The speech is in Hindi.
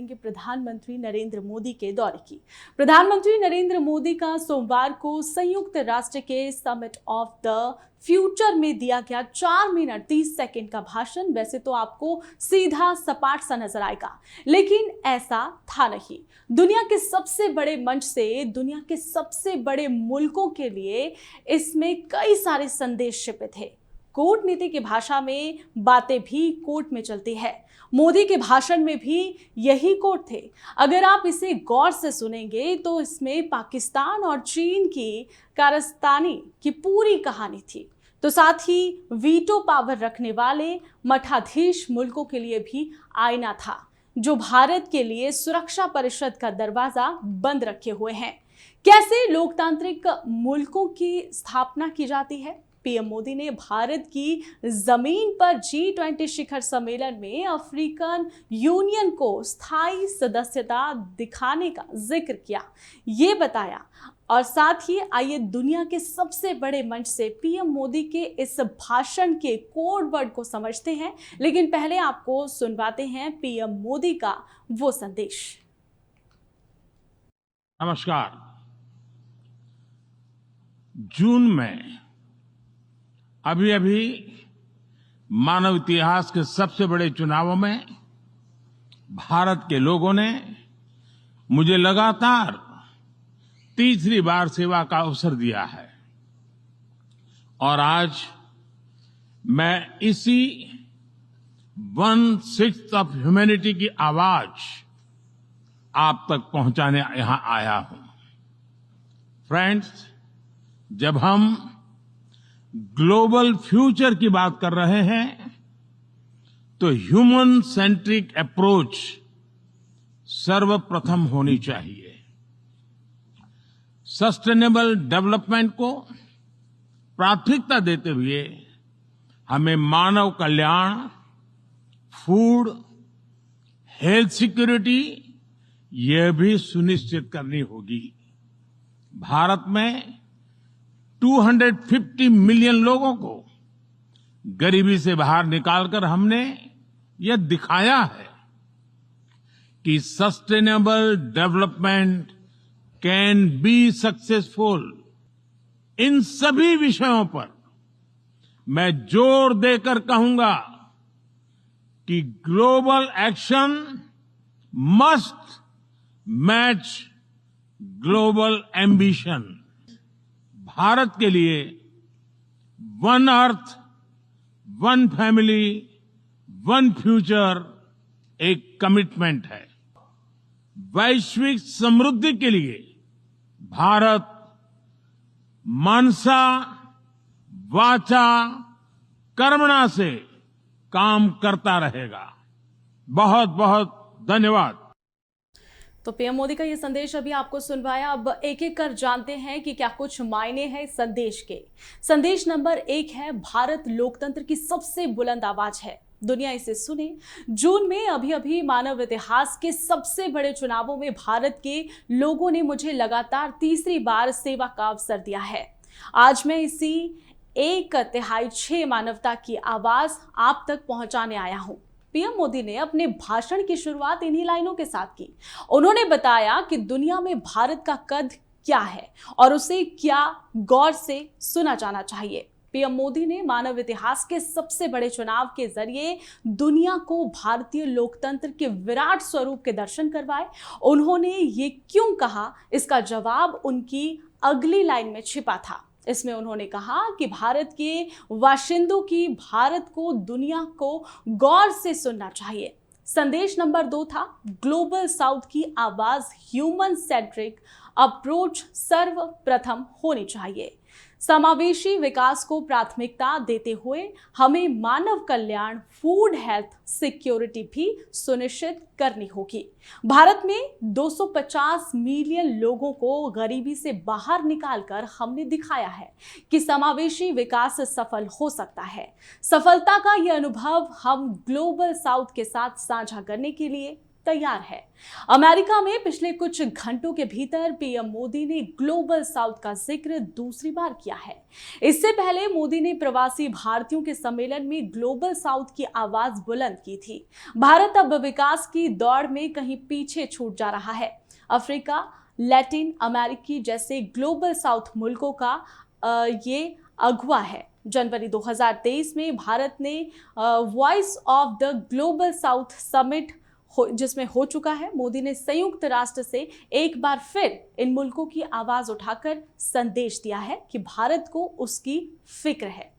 करेंगे प्रधानमंत्री नरेंद्र मोदी के दौरे की। प्रधानमंत्री नरेंद्र मोदी का सोमवार को संयुक्त राष्ट्र के समिट ऑफ द फ्यूचर में दिया गया 4 मिनट 30 सेकंड का भाषण वैसे तो आपको सीधा सपाट सा नजर आएगा, लेकिन ऐसा था नहीं। दुनिया के सबसे बड़े मंच से दुनिया के सबसे बड़े मुल्कों के लिए इसमें कई सारे संदेश छिपे थे। कूटनीति की भाषा में बातें भी कोर्ट में चलती है। मोदी के भाषण में भी यही कोट थे। अगर आप इसे गौर से सुनेंगे तो इसमें पाकिस्तान और चीन की कारस्तानी की पूरी कहानी थी, तो साथ ही वीटो पावर रखने वाले मठाधीश मुल्कों के लिए भी आईना था, जो भारत के लिए सुरक्षा परिषद का दरवाजा बंद रखे हुए हैं। कैसे लोकतांत्रिक मुल्कों की स्थापना की जाती है? पीएम मोदी ने भारत की जमीन पर G20 शिखर सम्मेलन में अफ्रीकन यूनियन को स्थायी सदस्यता दिखाने का जिक्र किया, ये बताया। और साथ ही आइए दुनिया के सबसे बड़े मंच से पीएम मोदी के इस भाषण के कोड वर्ड को समझते हैं, लेकिन पहले आपको सुनवाते हैं पीएम मोदी का वो संदेश। नमस्कार। जून में अभी मानव इतिहास के सबसे बड़े चुनावों में भारत के लोगों ने मुझे लगातार तीसरी बार सेवा का अवसर दिया है, और आज मैं इसी 1/6 ऑफ ह्यूमैनिटी की आवाज आप तक पहुंचाने यहां आया हूं। फ्रेंड्स, जब हम ग्लोबल फ्यूचर की बात कर रहे हैं तो ह्यूमन सेंट्रिक अप्रोच सर्वप्रथम होनी चाहिए। सस्टेनेबल डेवलपमेंट को प्राथमिकता देते हुए हमें मानव कल्याण, फूड, हेल्थ सिक्योरिटी यह भी सुनिश्चित करनी होगी। भारत में 250 मिलियन लोगों को गरीबी से बाहर निकालकर हमने यह दिखाया है कि sustainable development can be successful. इन सभी विषयों पर मैं जोर देकर कहूंगा कि global action must match global ambition. Bharat के लिए one earth, one family, one future एक कमिटमेंट है। वैश्विक समृद्धि के लिए भारत मनसा वाचा कर्मणा से काम करता रहेगा। बहुत बहुत धन्यवाद। तो पीएम मोदी का ये संदेश अभी आपको सुनवाया। अब एक एक कर जानते हैं कि क्या कुछ मायने हैं इस संदेश के। संदेश नंबर 1 है, भारत लोकतंत्र की सबसे बुलंद आवाज है, दुनिया इसे सुने। जून में अभी मानव इतिहास के सबसे बड़े चुनावों में भारत के लोगों ने मुझे लगातार तीसरी बार सेवा का अवसर दिया है। आज मैं इसी 1/6 मानवता की आवाज आप तक पहुंचाने आया हूं। पीएम मोदी ने अपने भाषण की शुरुआत इन्हीं लाइनों के साथ की। उन्होंने बताया कि दुनिया में भारत का कद क्या है और उसे क्या गौर से सुना जाना चाहिए। पीएम मोदी ने मानव इतिहास के सबसे बड़े चुनाव के जरिए दुनिया को भारतीय लोकतंत्र के विराट स्वरूप के दर्शन करवाए। उन्होंने ये क्यों कहा, इसका जवाब उनकी अगली लाइन में छिपा था। इसमें उन्होंने कहा कि भारत के बाशिंदों की भारत को, दुनिया को गौर से सुनना चाहिए। संदेश नंबर 2 था, ग्लोबल साउथ की आवाज, ह्यूमन सेंट्रिक अप्रोच सर्वप्रथम होनी चाहिए। समावेशी विकास को प्राथमिकता देते हुए हमें मानव कल्याण, फूड, हेल्थ सिक्योरिटी भी सुनिश्चित करनी होगी। भारत में 250 मिलियन लोगों को गरीबी से बाहर निकालकर हमने दिखाया है कि समावेशी विकास सफल हो सकता है। सफलता का यह अनुभव हम ग्लोबल साउथ के साथ साझा करने के लिए तैयार है। अमेरिका में पिछले कुछ घंटों के भीतर पीएम मोदी ने ग्लोबल साउथ का जिक्र दूसरी बार किया है। इससे पहले मोदी ने प्रवासी भारतीयों के सम्मेलन में ग्लोबल साउथ की आवाज बुलंद की थी। भारत अब विकास की दौड़ में कहीं पीछे छूट जा रहा है। अफ्रीका, लैटिन अमेरिकी जैसे ग्लोबल साउथ मुल्कों का ये अगुवा है। जनवरी 2023 में भारत ने voice of the global south summit जिसमें हो चुका है। मोदी ने संयुक्त राष्ट्र से एक बार फिर इन मुल्कों की आवाज उठाकर संदेश दिया है कि भारत को उसकी फिक्र है।